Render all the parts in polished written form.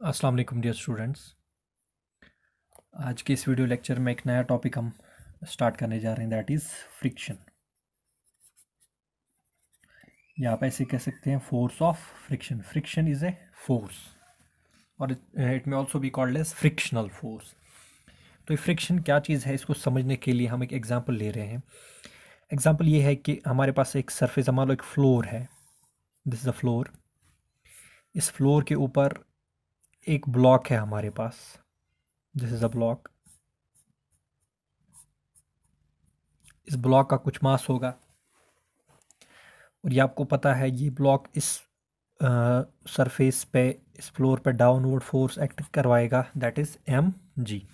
अस्सलाम वालेकुम dear students. आज के इस वीडियो लेक्चर में एक नया टॉपिक हम स्टार्ट करने जा रहे हैं, दैट इज़ फ्रिक्शन, या आप ऐसे कह सकते हैं force of friction. Friction is a force और it may also be called as frictional force. तो ये फ्रिक्शन क्या चीज़ है, इसको समझने के लिए हम एक एग्जांपल ले रहे हैं। एग्जांपल ये है कि हमारे पास एक सरफेस, मान लो एक फ्लोर है, दिस इज़ अ फ्लोर। इस फ्लोर के ऊपर एक ब्लॉक है हमारे पास, दिस इज़ अ ब्लॉक। इस ब्लॉक का कुछ मास होगा और ये आपको पता है ये ब्लॉक इस सरफेस पे, इस फ्लोर पे डाउनवर्ड फोर्स एक्ट करवाएगा, दैट इज़ एम जी।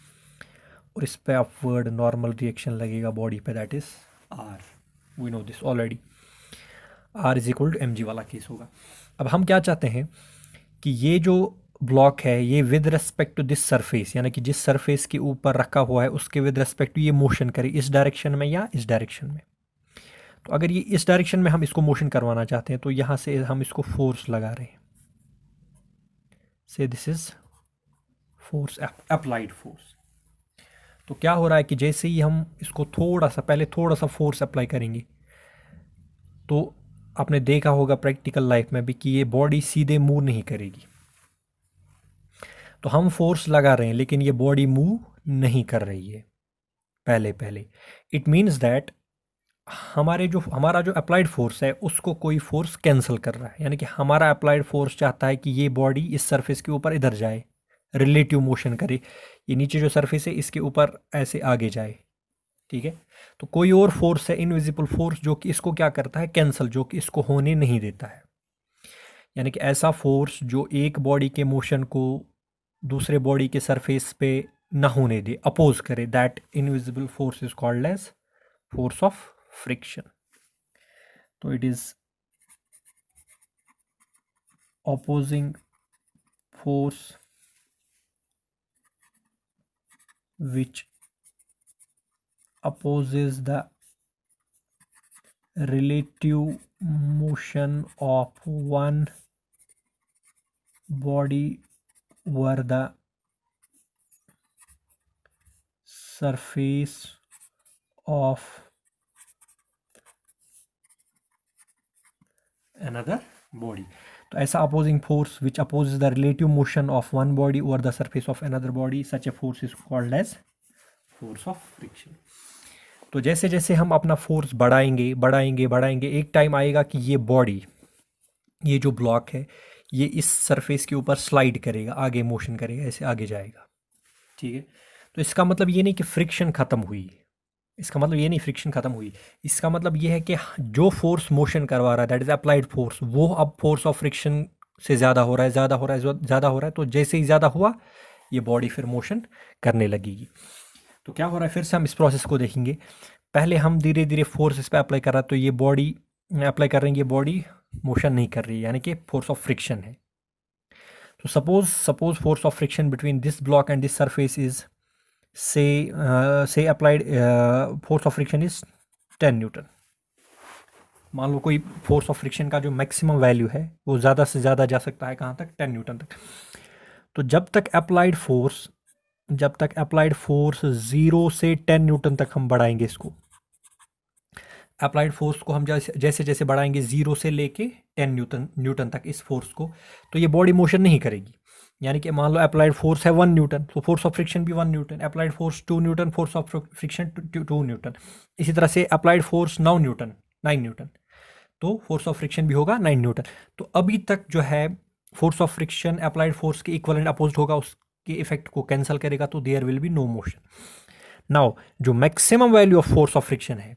और इस पे अपवर्ड नॉर्मल रिएक्शन लगेगा बॉडी पे, that is R. We know this already, R is equal to M G वाला केस होगा। अब हम क्या चाहते हैं कि ये जो ब्लॉक है ये with respect to this surface, यानी कि जिस सरफेस के ऊपर रखा हुआ है उसके विद रिस्पेक्ट टू ये मोशन करे, इस डायरेक्शन में या इस डायरेक्शन में। तो अगर ये इस डायरेक्शन में हम इसको मोशन करवाना चाहते हैं तो यहाँ से हम इसको फोर्स लगा रहे हैं, से this is force, applied force. तो क्या हो रहा है कि जैसे ही हम इसको थोड़ा सा फोर्स अप्लाई करेंगे तो आपने देखा होगा प्रैक्टिकल लाइफ में भी कि ये बॉडी सीधे मूव नहीं करेगी। तो हम फोर्स लगा रहे हैं लेकिन ये बॉडी मूव नहीं कर रही है पहले पहले। इट मीन्स दैट हमारा जो अप्लाइड फोर्स है उसको कोई फोर्स कैंसिल कर रहा है, यानी कि हमारा अप्लाइड फोर्स चाहता है कि ये बॉडी इस सरफेस के ऊपर इधर जाए, रिलेटिव मोशन करे, ये नीचे जो सरफेस है इसके ऊपर ऐसे आगे जाए, ठीक है। तो कोई और फोर्स है, इनविजिबल फोर्स, जो कि इसको क्या करता है, कैंसिल, जो कि इसको होने नहीं देता है। यानी कि ऐसा फोर्स जो एक बॉडी के मोशन को दूसरे बॉडी के सरफेस पे ना होने दे, अपोज करे, that invisible force is called as force of friction. तो it is opposing force which opposes the relative motion of one body over the surface of another body। तो ऐसा opposing force which opposes the relative motion of one body over the surface of another body, such a force is called as force of friction। तो जैसे जैसे हम अपना force बढ़ाएंगे बढ़ाएंगे बढ़ाएंगे, एक टाइम आएगा कि ये बॉडी, ये जो ब्लॉक है, ये इस सरफेस के ऊपर स्लाइड करेगा, आगे मोशन करेगा, ऐसे आगे जाएगा, ठीक है। तो इसका मतलब ये नहीं कि फ्रिक्शन ख़त्म हुई, इसका मतलब ये नहीं फ्रिक्शन ख़त्म हुई, इसका मतलब ये है कि जो फोर्स मोशन करवा रहा है, दैट इज़ अप्लाइड फोर्स, वो अब फोर्स ऑफ फ्रिक्शन से ज़्यादा हो रहा है, ज़्यादा हो रहा है, ज़्यादा हो रहा है। तो जैसे ही ज़्यादा हुआ ये बॉडी फिर मोशन करने लगेगी। तो क्या हो रहा है, फिर से हम इस प्रोसेस को देखेंगे। पहले हम धीरे धीरे फोर्स इस पर अप्लाई कर रहा है, तो ये बॉडी अप्लाई कर रहे हैं, ये बॉडी मोशन नहीं कर रही है, यानी कि फोर्स ऑफ फ्रिक्शन है। तो suppose force of friction between this block and this surface is say applied force of friction is 10 newton. मान लो कोई फोर्स ऑफ फ्रिक्शन का जो मैक्सिमम वैल्यू है वो ज़्यादा से ज़्यादा जा सकता है कहाँ तक, 10 न्यूटन तक। तो जब तक अप्लाइड फोर्स 0 से 10 न्यूटन तक हम बढ़ाएंगे इसको, अप्लाइड फोर्स को हम जैसे जैसे बढ़ाएंगे 0 से लेके 10 न्यूटन तक इस फोर्स को, तो ये बॉडी मोशन नहीं करेगी। यानी कि मान लो अप्लाइड फोर्स है 1 न्यूटन, तो फोर्स ऑफ फ्रिक्शन भी 1 newton, applied force 2 newton, force of friction 2 newton. इसी तरह से अप्लाइड फोर्स 9 न्यूटन, तो फोर्स ऑफ फ्रिक्शन भी होगा 9 न्यूटन। तो अभी तक जो है force of friction applied force के इक्वलेंट अपोजिट होगा, उसके इफेक्ट को कैंसिल करेगा, तो there will be no motion. Now जो maximum value of force of friction है,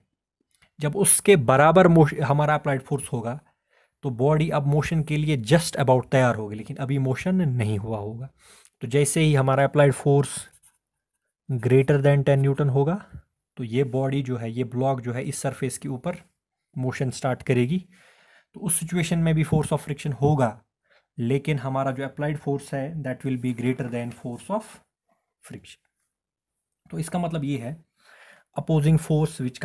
जब उसके बराबर हमारा अप्लाइड फोर्स होगा तो बॉडी अब मोशन के लिए जस्ट अबाउट तैयार होगी, लेकिन अभी मोशन नहीं हुआ होगा। तो जैसे ही हमारा applied force greater than 10 Newton होगा तो ये बॉडी जो है, ये ब्लॉक जो है, इस सरफेस के ऊपर मोशन स्टार्ट करेगी। तो उस सिचुएशन में भी फोर्स ऑफ फ्रिक्शन होगा, लेकिन हमारा जो अप्लाइड फोर्स है that will be greater than force of friction. तो इसका मतलब ये है opposing force which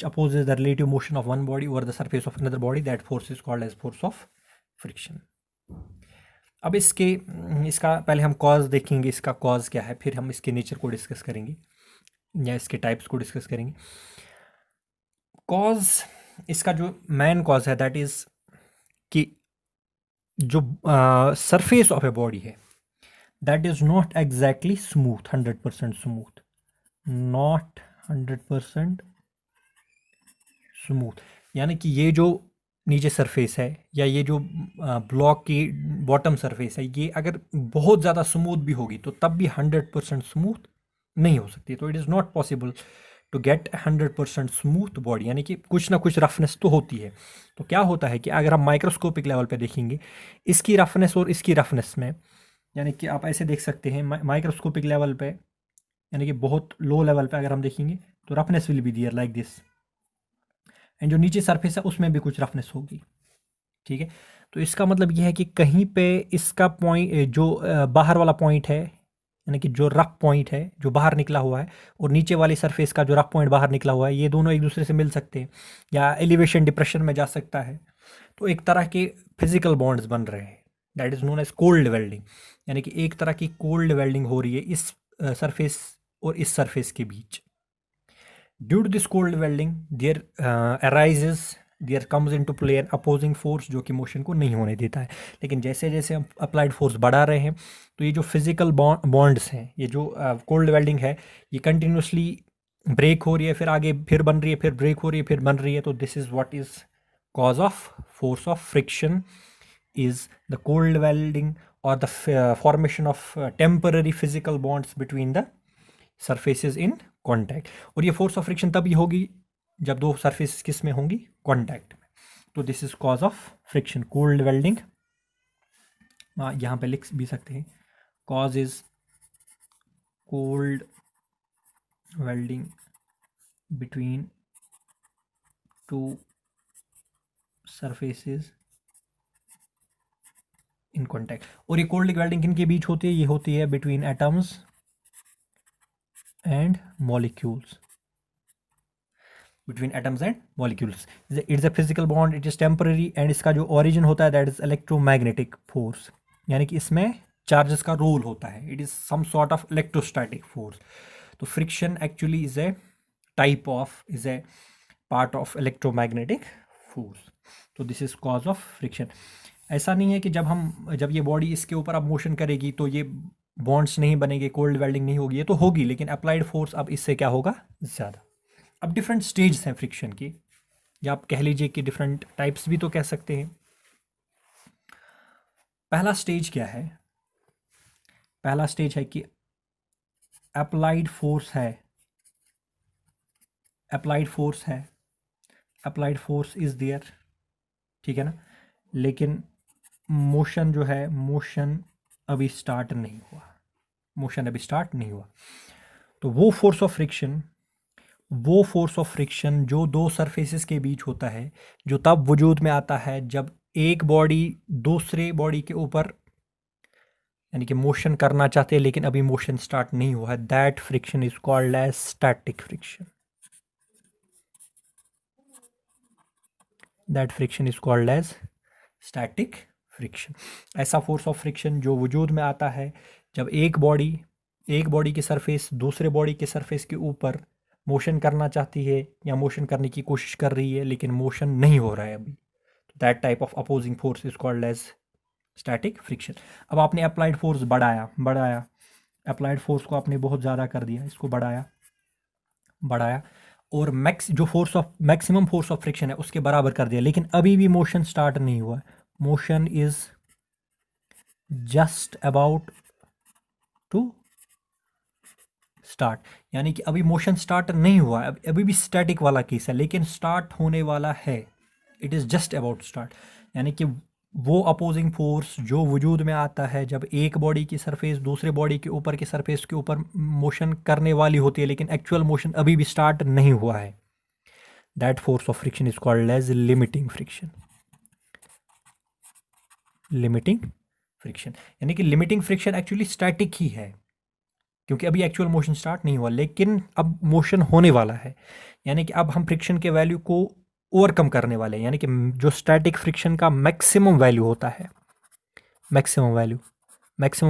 opposes the relative motion of one body over the surface of another body, that force is called as force of friction। अब इसका पहले हम cause देखेंगे, इसका कॉज क्या है, फिर हम इसके नेचर को डिस्कस करेंगे या इसके टाइप्स को डिस्कस करेंगे। कॉज, इसका जो मेन कॉज है दैट इज कि जो सरफेस ऑफ ए बॉडी है that is not exactly smooth, 100% smooth, not 100% smooth. यानी कि ये जो नीचे सरफेस है या ये जो ब्लॉक की बॉटम सरफेस है, ये अगर बहुत ज़्यादा स्मूथ भी होगी तो तब भी 100% स्मूथ नहीं हो सकती। तो it is not possible to get 100% smooth body, यानी कि कुछ ना कुछ रफनेस तो होती है। तो क्या होता है कि अगर हम माइक्रोस्कोपिक लेवल पे देखेंगे इसकी रफनेस और इसकी रफनेस में, यानी कि आप ऐसे देख सकते हैं माइक्रोस्कोपिक लेवल पे, यानी कि बहुत लो लेवल पे अगर हम देखेंगे तो roughness will be there like this, and जो नीचे सरफेस है उसमें भी कुछ रफनेस होगी। ठीक है, तो इसका मतलब यह है कि कहीं पे इसका पॉइंट जो बाहर वाला पॉइंट है, यानी कि जो रफ पॉइंट है जो बाहर निकला हुआ है, और नीचे वाली सरफेस का जो रफ पॉइंट बाहर निकला हुआ है, ये दोनों एक दूसरे से मिल सकते हैं या एलिवेशन डिप्रेशन में जा सकता है। तो एक तरह के फिजिकल बॉन्ड्स बन रहे हैं, that is known as cold welding, यानी कि एक तरह की कोल्ड वेल्डिंग हो रही है इस सरफेस और इस सरफेस के बीच। Due to this cold welding there arises, there comes into play an opposing force जो कि मोशन को नहीं होने देता है। लेकिन जैसे जैसे हम अप्लाइड फोर्स बढ़ा रहे हैं तो ये जो फिजिकल बॉन्ड्स हैं, ये जो कोल्ड वेल्डिंग है, ये कंटिन्यूसली ब्रेक हो रही है, फिर आगे फिर बन रही है, फिर ब्रेक हो रही है, फिर बन रही है। तो this is what is cause of force of friction is the cold welding or the formation of temporary physical bonds between the surfaces in contact। और ये force of friction तभी होगी जब दो surfaces किस में होंगी, contact में। तो this is cause of friction, cold welding। यहाँ पे लिख भी सकते हैं cause is cold welding between two surfaces in contact. और ये कोल्ड वेल्डिंग किन के बीच होती है, ये होती है between atoms and molecules, between atoms and molecules. It's a physical bond, it is temporary, and इसका जो ओरिजिन होता है दैट इज इलेक्ट्रोमैग्नेटिक फोर्स, यानी कि इसमें चार्जेस का रोल होता है, it is some sort of electrostatic force. तो friction actually is a type of, is a part of electromagnetic force. तो this is cause of friction. ऐसा नहीं है कि जब ये बॉडी इसके ऊपर अब मोशन करेगी तो ये बॉन्ड्स नहीं बनेंगे, कोल्ड वेल्डिंग नहीं होगी, ये तो होगी, लेकिन अप्लाइड फोर्स अब इससे क्या होगा, ज़्यादा। अब डिफरेंट स्टेज हैं फ्रिक्शन की, या आप कह लीजिए कि डिफरेंट टाइप्स भी तो कह सकते हैं। पहला स्टेज क्या है, पहला स्टेज है कि अप्लाइड फोर्स है, अप्लाइड फोर्स है, अप्लाइड फोर्स इज देयर, ठीक है ना, लेकिन मोशन जो है, मोशन अभी स्टार्ट नहीं हुआ, मोशन अभी स्टार्ट नहीं हुआ। तो वो फोर्स ऑफ फ्रिक्शन, वो फोर्स ऑफ फ्रिक्शन जो दो सरफेसेस के बीच होता है, जो तब वजूद में आता है जब एक बॉडी दूसरे बॉडी के ऊपर यानी कि मोशन करना चाहते हैं लेकिन अभी मोशन स्टार्ट नहीं हुआ है, that friction is called as static friction, that friction is called as static friction. ऐसा फोर्स ऑफ फ्रिक्शन जो वजूद में आता है जब एक बॉडी की सरफेस दूसरे बॉडी के सरफेस के ऊपर मोशन करना चाहती है या मोशन करने की कोशिश कर रही है लेकिन मोशन नहीं हो रहा है अभी। That type of opposing force is called as static friction. अब आपने अप्लाइड फोर्स बढ़ाया, अप्लाइड फोर्स को आपने बहुत ज़्यादा कर दिया, इसको बढ़ाया और मैक्सिमम फोर्स ऑफ फ्रिक्शन है उसके बराबर कर दिया, लेकिन अभी भी मोशन स्टार्ट नहीं हुआ, motion is just about to start, यानी कि अभी मोशन स्टार्ट नहीं हुआ, अभी भी स्टैटिक वाला केस है लेकिन स्टार्ट होने वाला है, it is just about start. यानी कि वो अपोजिंग फोर्स जो वजूद में आता है जब एक बॉडी की सरफेस दूसरे बॉडी के ऊपर की सरफेस के ऊपर मोशन करने वाली होती है लेकिन एक्चुअल मोशन अभी भी स्टार्ट नहीं हुआ है, that force of friction is called as limiting friction, limiting friction. यानी कि लिमिटिंग फ्रिक्शन एक्चुअली स्टैटिक ही है क्योंकि अभी एक्चुअल मोशन स्टार्ट नहीं हुआ लेकिन अब मोशन होने वाला है, यानी कि अब हम फ्रिक्शन के वैल्यू को ओवरकम करने वाले हैं, यानी कि जो स्टैटिक फ्रिक्शन का मैक्सिमम वैल्यू होता है maximum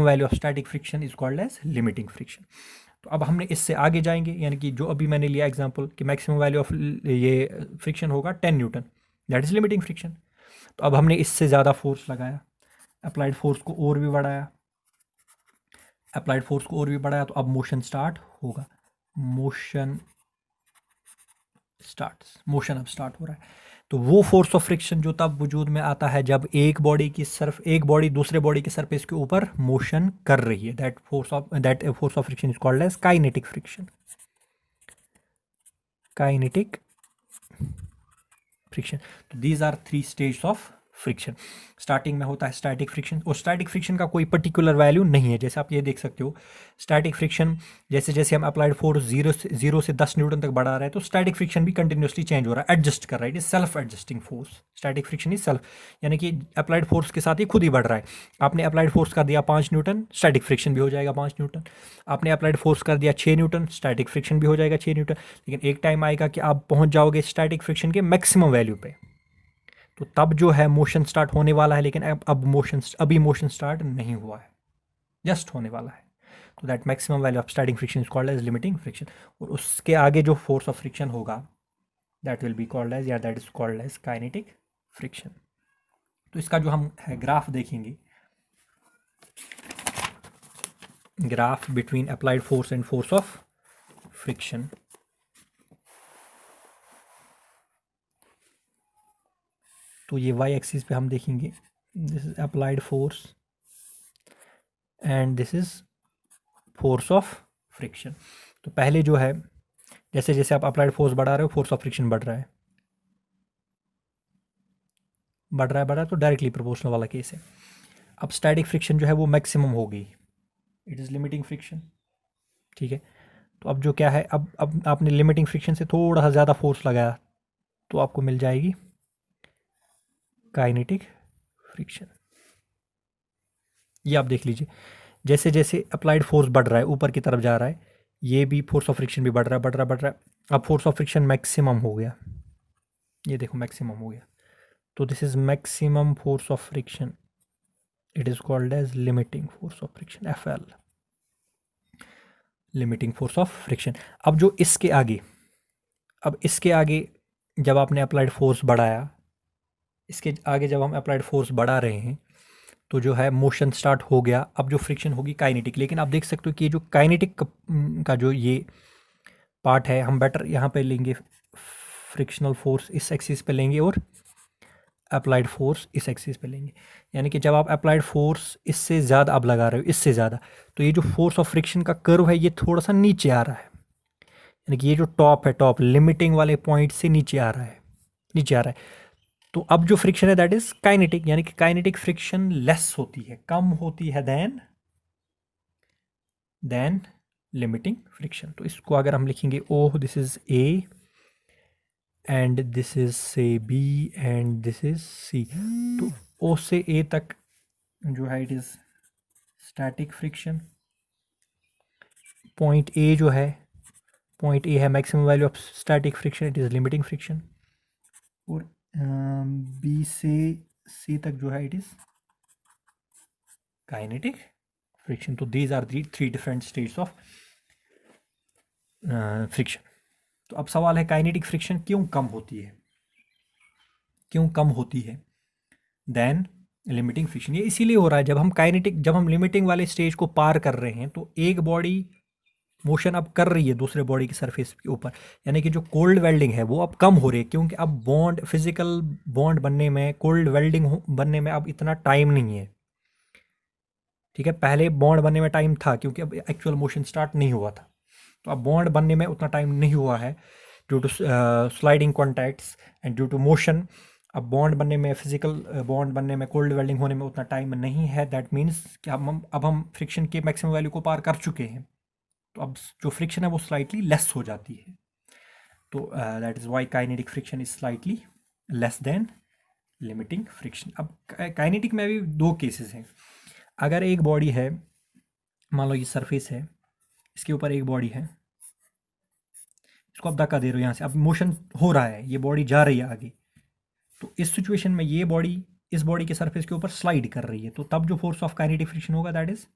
value of static friction is called as limiting friction. तो अब हमने इससे आगे जाएंगे, यानी कि जो अभी मैंने लिया एग्जांपल कि मैक्सिमम वैल्यू ऑफ ये फ्रिक्शन होगा 10 Newton, that is limiting friction. तो अब हमने इससे ज़्यादा फोर्स लगाया, अप्लाइड फोर्स को और भी बढ़ाया, तो अब मोशन स्टार्ट होगा, मोशन अब स्टार्ट हो रहा है। तो वो फोर्स ऑफ फ्रिक्शन जो तब वजूद में आता है जब एक बॉडी दूसरे बॉडी के सरफेस के ऊपर मोशन कर रही है, that force of friction is called as kinetic friction. तो these are 3 stage of friction. Starting में होता है स्टैटिक फ्रिक्शन, और स्टैटिक फ्रिक्शन का कोई पर्टिकुलर वैल्यू नहीं है। जैसे आप ये देख सकते हो, स्टैटिक फ्रिक्शन जैसे जैसे हम अप्लाइड फोर्स 0 से 10 न्यूटन तक बढ़ा रहे हैं, तो स्टैटिक फ्रिक्शन भी कंटिन्यूसली चेंज हो रहा है, एडजस्ट कर रहा है। It is self adjusting force. Static friction is self, यानी कि अप्लाइड फोर्स के साथ ही खुद ही बढ़ रहा है। आपने अप्लाइड फोर्स कर दिया 5 न्यूटन, स्टैटिक फ्रिक्शन भी हो जाएगा 5 न्यूटन। आपने अप्लाइड फोर्स कर दिया 6 न्यूटन, स्टैटिक फ्रिक्शन भी हो जाएगा 6 न्यूटन। लेकिन एक टाइम आएगा कि आप पहुंच जाओगे स्टैटिक फ्रिक्शन के मैक्सिमम वैल्यू पे, तो तब जो है मोशन स्टार्ट होने वाला है। लेकिन अभी मोशन स्टार्ट नहीं हुआ है, जस्ट होने वाला है। तो that maximum value of starting friction is called as limiting friction. और उसके आगे जो फोर्स ऑफ फ्रिक्शन होगा that will be called as, या that is called as kinetic friction. तो इसका जो हम है ग्राफ देखेंगे, graph between applied force and force of friction. तो ये वाई एक्सिस पे हम देखेंगे, this is applied force and this is force of friction. तो पहले जो है, जैसे जैसे आप अप्लाइड फोर्स बढ़ा रहे हो, फोर्स ऑफ फ्रिक्शन बढ़ रहा है, तो डायरेक्टली प्रोपोर्शनल वाला केस है। अब स्टैटिक फ्रिक्शन जो है वो मैक्सिमम होगी, इट इज़ लिमिटिंग फ्रिक्शन, ठीक है। तो अब जो क्या है, अब आपने लिमिटिंग फ्रिक्शन से थोड़ा सा ज़्यादा फोर्स लगाया, तो आपको मिल जाएगी काइनेटिक फ्रिक्शन। ये आप देख लीजिए, जैसे जैसे अप्लाइड फोर्स बढ़ रहा है, ऊपर की तरफ जा रहा है, ये भी फोर्स ऑफ फ्रिक्शन भी बढ़ रहा है। अब फोर्स ऑफ फ्रिक्शन मैक्सिमम हो गया, ये देखो मैक्सिमम हो गया। तो this is maximum force of friction, it is called as limiting force of friction, FL, limiting force of friction. अब जो इसके आगे जब आपने अप्लाइड फोर्स बढ़ाया, इसके आगे जब हम अप्लाइड फोर्स बढ़ा रहे हैं, तो जो है मोशन स्टार्ट हो गया। अब जो फ्रिक्शन होगी काइनेटिक, लेकिन आप देख सकते हो कि ये जो काइनेटिक का जो ये पार्ट है, हम बेटर यहाँ पे लेंगे फ्रिक्शनल फोर्स इस एक्सिस पे लेंगे और अप्लाइड फोर्स इस एक्सिस पे लेंगे। यानी कि जब आप अप्लाइड फोर्स इससे ज़्यादा अब लगा रहे हो, इससे ज़्यादा, तो ये जो फोर्स ऑफ फ्रिक्शन का कर्व है ये थोड़ा सा नीचे आ रहा है, यानी कि ये जो टॉप लिमिटिंग वाले पॉइंट से नीचे आ रहा है। तो अब जो फ्रिक्शन है दैट इज काइनेटिक, यानी कि काइनेटिक फ्रिक्शन लेस होती है, कम होती है देन लिमिटिंग फ्रिक्शन। तो इसको अगर हम लिखेंगे, O this is A and this is say B and this is C, तो ओ से ए तक जो है it is static friction. Point A है maximum value of static friction, it is limiting friction. और बी से C तक जो है इट इज काइनेटिक फ्रिक्शन। तो these are the 3 different states of friction. तो अब सवाल है काइनेटिक फ्रिक्शन क्यों कम होती है देन लिमिटिंग फ्रिक्शन। ये इसीलिए हो रहा है, जब हम लिमिटिंग वाले स्टेज को पार कर रहे हैं, तो एक बॉडी मोशन अब कर रही है दूसरे बॉडी की सरफेस के ऊपर, यानी कि जो कोल्ड वेल्डिंग है वो अब कम हो रही है, क्योंकि अब फिजिकल बॉन्ड बनने में, कोल्ड वेल्डिंग बनने में अब इतना टाइम नहीं है, ठीक है। पहले बॉन्ड बनने में टाइम था, क्योंकि अब एक्चुअल मोशन स्टार्ट नहीं हुआ था। तो अब बॉन्ड बनने में उतना टाइम नहीं हुआ है due to sliding contacts and due to motion. अब बॉन्ड बनने में, फिजिकल बॉन्ड बनने में, कोल्ड वेल्डिंग होने में उतना टाइम नहीं है। दैट मीन्स कि अब हम फ्रिक्शन के मैक्सिमम वैल्यू को पार कर चुके हैं, तो अब जो फ्रिक्शन है वो स्लाइटली लेस हो जाती है। तो that is why kinetic friction is slightly less than limiting friction. अब काइनेटिक में भी 2 केसेस हैं। अगर एक बॉडी है, मान लो ये सरफेस है, इसके ऊपर एक बॉडी है, इसको आप धक्का दे रहे हो यहाँ से, अब मोशन हो रहा है, ये बॉडी जा रही है आगे, तो इस सिचुएशन में ये बॉडी इस बॉडी के सरफेस के ऊपर स्लाइड कर रही है, तो तब जो फोर्स ऑफ काइनेटिक फ्रिक्शन होगा दैट इज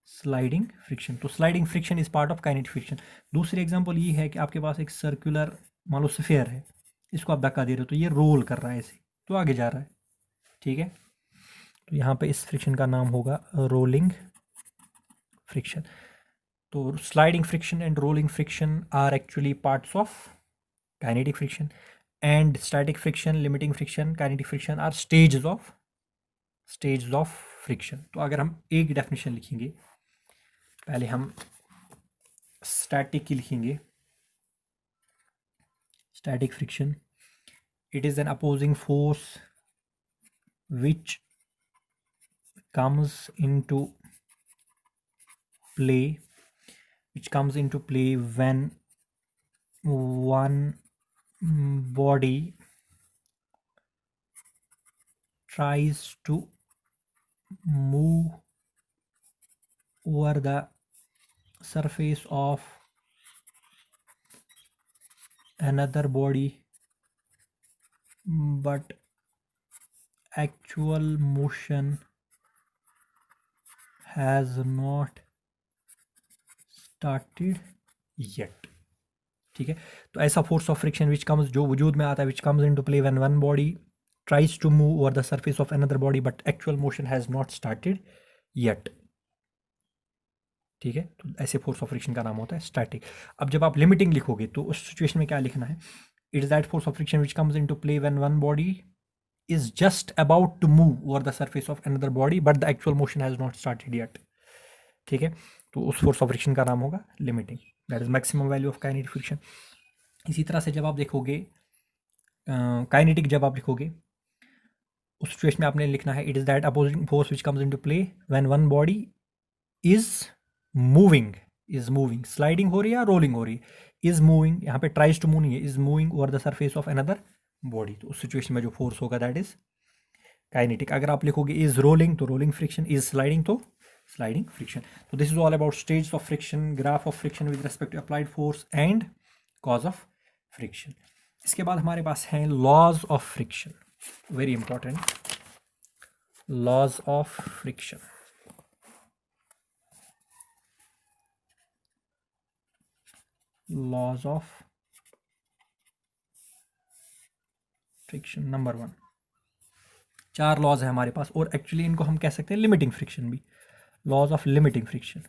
स्लाइडिंग फ्रिक्शन। तो sliding friction is part of kinetic friction. दूसरी एग्जांपल ये है कि आपके पास एक सर्कुलर मान लो स्फीयर है, इसको आप धक्का दे रहे हो तो ये रोल कर रहा है ऐसे, तो आगे जा रहा है, ठीक है। तो यहाँ पे इस फ्रिक्शन का नाम होगा रोलिंग फ्रिक्शन। तो sliding friction and rolling friction are actually parts of kinetic friction, and static friction, limiting friction, kinetic friction are stages of friction. तो अगर हम एक डेफिनेशन लिखेंगे, पहले हम स्टैटिक की लिखेंगे। Static friction, it is an opposing force which comes into play when one body tries to move over the surface of another body, but actual motion has not started yet। ठीक है, तो ऐसा force of friction which comes, जो वजूद में आता है, which comes into play when one body tries to move over the surface of another body but actual motion has not started yet. ठीक है, तो ऐसे फोर्स ऑफ फ्रिक्शन का नाम होता है स्टैटिक। अब जब आप लिमिटिंग लिखोगे तो उस सिचुएशन में क्या लिखना है, it is that force of friction which comes into play when one body is just about to move over the surface of another body but the actual motion has not started yet। ठीक है, तो उस force of friction का नाम होगा limiting, that is maximum value of kinetic friction. इसी तरह से जब आप देखोगे काइनेटिक, जब आप लिखोगे उस सिचुएशन में आपने लिखना है, it is that opposing force which comes into play when one body is moving, sliding हो रही है या रोलिंग हो रही है, इज मूविंग, यहाँ पे ट्राइज टू मूव नहीं है, is moving over the surface of another body. तो उस सिचुएशन में जो फोर्स होगा दैट इज काइनेटिक। अगर आप लिखोगे इज रोलिंग तो रोलिंग फ्रिक्शन, इज स्लाइडिंग तो स्लाइडिंग फ्रिक्शन। तो this is all about stage of friction, graph of friction with respect to applied force and cause of friction. इसके बाद हमारे पास हैं laws of friction, very important, laws of friction. Laws of friction number 1, 4 laws है हमारे पास, और actually इनको हम कह सकते हैं लिमिटिंग फ्रिक्शन भी, लॉज ऑफ लिमिटिंग फ्रिक्शन।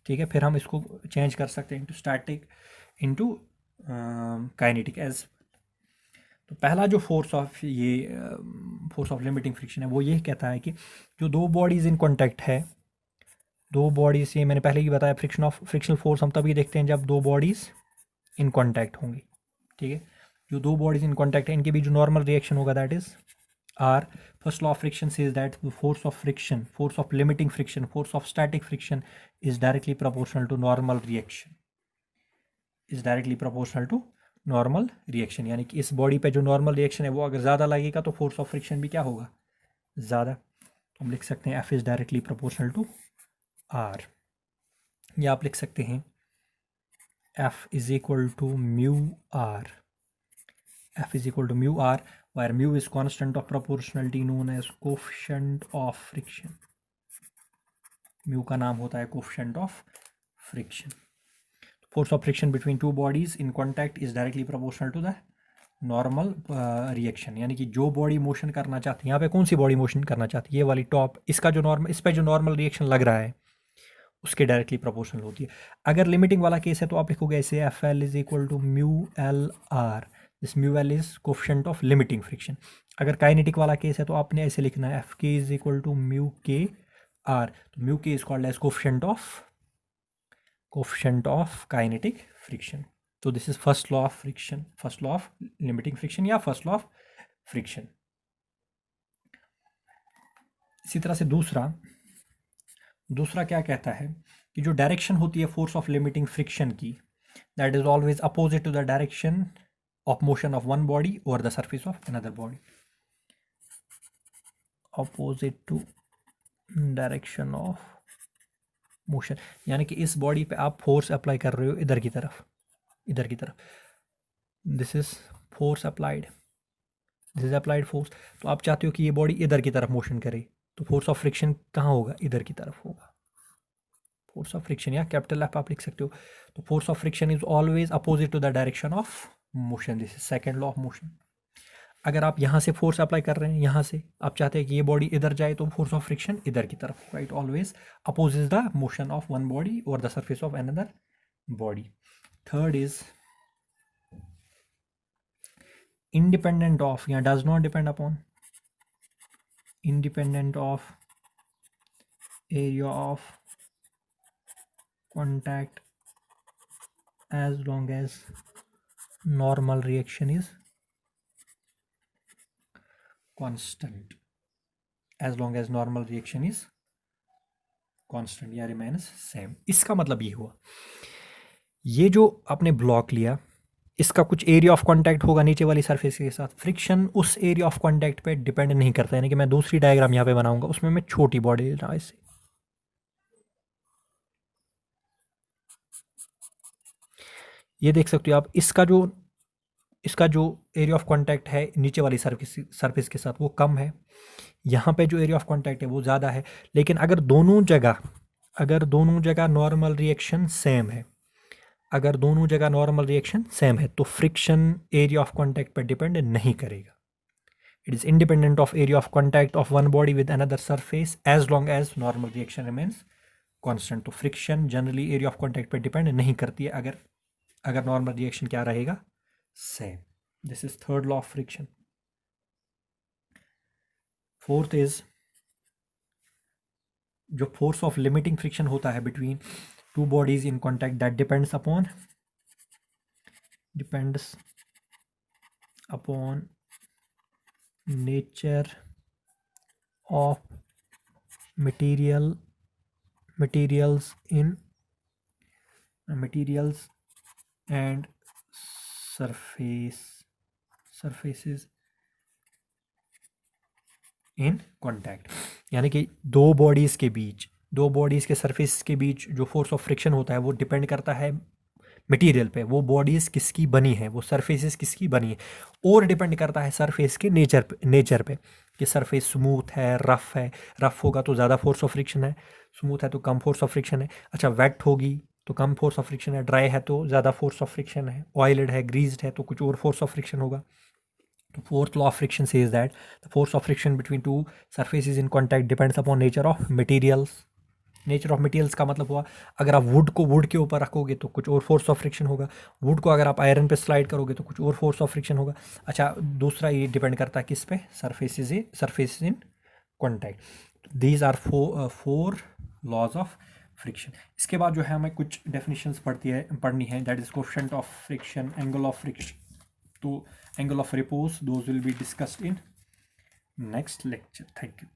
ठीक है, फिर हम इसको चेंज कर सकते हैं into static, into kinetic as. तो पहला जो फोर्स ऑफ लिमिटिंग फ्रिक्शन है वो ये कहता है कि जो दो बॉडीज इन कॉन्टैक्ट है, दो बॉडीज, ये मैंने पहले ही बताया, फ्रिक्शनल फोर्स हम तभी देखते हैं जब दो बॉडीज इन कॉन्टैक्ट होंगी। ठीक है, जो दो बॉडीज इन कॉन्टैक्ट है इनके बीच जो नॉर्मल रिएक्शन होगा that is R. First law of friction says that the force of friction, force of limiting friction, force of static friction is directly proportional to normal reaction, is directly proportional to normal reaction. यानी कि इस body पे जो normal reaction है वो अगर ज़्यादा लगेगा तो फोर्स ऑफ फ्रिक्शन भी क्या होगा, ज़्यादा। तो हम लिख सकते हैं F is directly proportional to R, या आप लिख सकते हैं F is equal to mu R, F is equal to mu r, where mu is constant of proportionality known as coefficient of friction। mu का नाम होता है coefficient of friction। Force of friction between two bodies in contact is directly proportional to the normal reaction। यानी कि जो body motion करना चाहती है, यहाँ पे कौन सी बॉडी मोशन करना चाहती है, ये वाली टॉप, इसका जो नॉर्मल, इस पे जो नॉर्मल रिएक्शन लग रहा है उसके डायरेक्टली प्रोपोर्शनल होती है। अगर लिमिटिंग वाला केस है तो आप लिखोगे ऐसे, F L is equal to mu L R, this mu L is coefficient of limiting friction. अगर काइनेटिक वाला केस है तो आपने ऐसे लिखना है, F K is equal to mu K R, तो mu K is called as coefficient of kinetic friction. तो this is first law of friction, first law of limiting friction या फर्स्ट लॉ ऑफ फ्रिक्शन। इसी तरह से दूसरा क्या कहता है कि जो डायरेक्शन होती है फोर्स ऑफ लिमिटिंग फ्रिक्शन की, that is always opposite to the direction of motion of one body over the surface of another body, opposite to direction of motion। यानी कि इस बॉडी पे आप फोर्स अप्लाई कर रहे हो इधर की तरफ, this is force applied this is applied force. तो आप चाहते हो कि ये बॉडी इधर की तरफ मोशन करे, तो फोर्स ऑफ फ्रिक्शन कहाँ होगा, इधर की तरफ होगा। फोर्स ऑफ फ्रिक्शन या कैपिटल एफ आप लिख सकते हो। तो force of friction is always opposite to the direction of motion, this is second law of motion. अगर आप यहाँ से फोर्स अप्लाई कर रहे हैं, यहाँ से आप चाहते हैं कि ये बॉडी इधर जाए, तो फोर्स ऑफ फ्रिक्शन इधर की तरफ होगा। It always opposes the motion of one body और the surface of another body. Third is independent of या does not depend upon, independent of area of contact as long as normal reaction is constant, as long as normal reaction is constant या remains same। इसका मतलब ये हुआ, ये जो आपने block लिया, इसका कुछ एरिया ऑफ कांटेक्ट होगा नीचे वाली सरफेस के साथ। फ्रिक्शन उस एरिया ऑफ कांटेक्ट पे डिपेंड नहीं करता, यानी कि मैं दूसरी डायग्राम यहाँ पे बनाऊंगा, उसमें मैं छोटी बॉडी ले रहा इससे। ये देख सकते हो आप, इसका जो एरिया ऑफ कांटेक्ट है नीचे वाली सरफेस के साथ वो कम है, यहाँ पे जो एरिया ऑफ कांटेक्ट है वो ज़्यादा है। लेकिन अगर दोनों जगह नॉर्मल रिएक्शन सेम है, अगर दोनों जगह नॉर्मल रिएक्शन सेम है, तो फ्रिक्शन एरिया ऑफ कांटेक्ट पर डिपेंड नहीं करेगा। It is independent of area of contact of one body with another surface as long as normal reaction remains constant. तो friction generally area of contact पर depend नहीं करती है अगर normal reaction क्या रहेगा, same. This is third law of friction. Fourth is जो force of limiting friction होता है between two bodies in contact, that depends upon nature of materials and surfaces in contact। यानी कि दो बॉडीज के surface के बीच जो फोर्स ऑफ फ्रिक्शन होता है वो डिपेंड करता है मटेरियल पे, वो बॉडीज किसकी बनी है, वो सरफेसेस किसकी बनी है, और डिपेंड करता है सरफेस के नेचर पे कि सरफेस स्मूथ है, रफ है। रफ होगा तो ज़्यादा फोर्स ऑफ फ्रिक्शन है, स्मूथ है तो कम फोर्स ऑफ फ्रिक्शन है। अच्छा, वेट होगी तो कम फोर्स ऑफ फ्रिक्शन है, ड्राई है तो ज़्यादा फोर्स ऑफ फ्रिक्शन है, ऑयल्ड है, ग्रीज्ड है तो कुछ और फोर्स ऑफ फ्रिक्शन होगा। तो fourth law of friction says that the force of friction between two surfaces in contact depends upon nature of materials. Nature of materials का मतलब हुआ, अगर आप वुड को वुड के ऊपर रखोगे तो कुछ और फोर्स ऑफ फ्रिक्शन होगा, वुड को अगर आप आयरन पे स्लाइड करोगे तो कुछ और फोर्स ऑफ फ्रिक्शन होगा। अच्छा, दूसरा ये डिपेंड करता है किस पे, surfaces in contact. These are four laws of friction. इसके बाद जो है हमें कुछ डेफिनेशंस पढ़नी है, that is coefficient of friction, angle of friction, तो angle of repose, those will be discussed in next lecture. Thank you.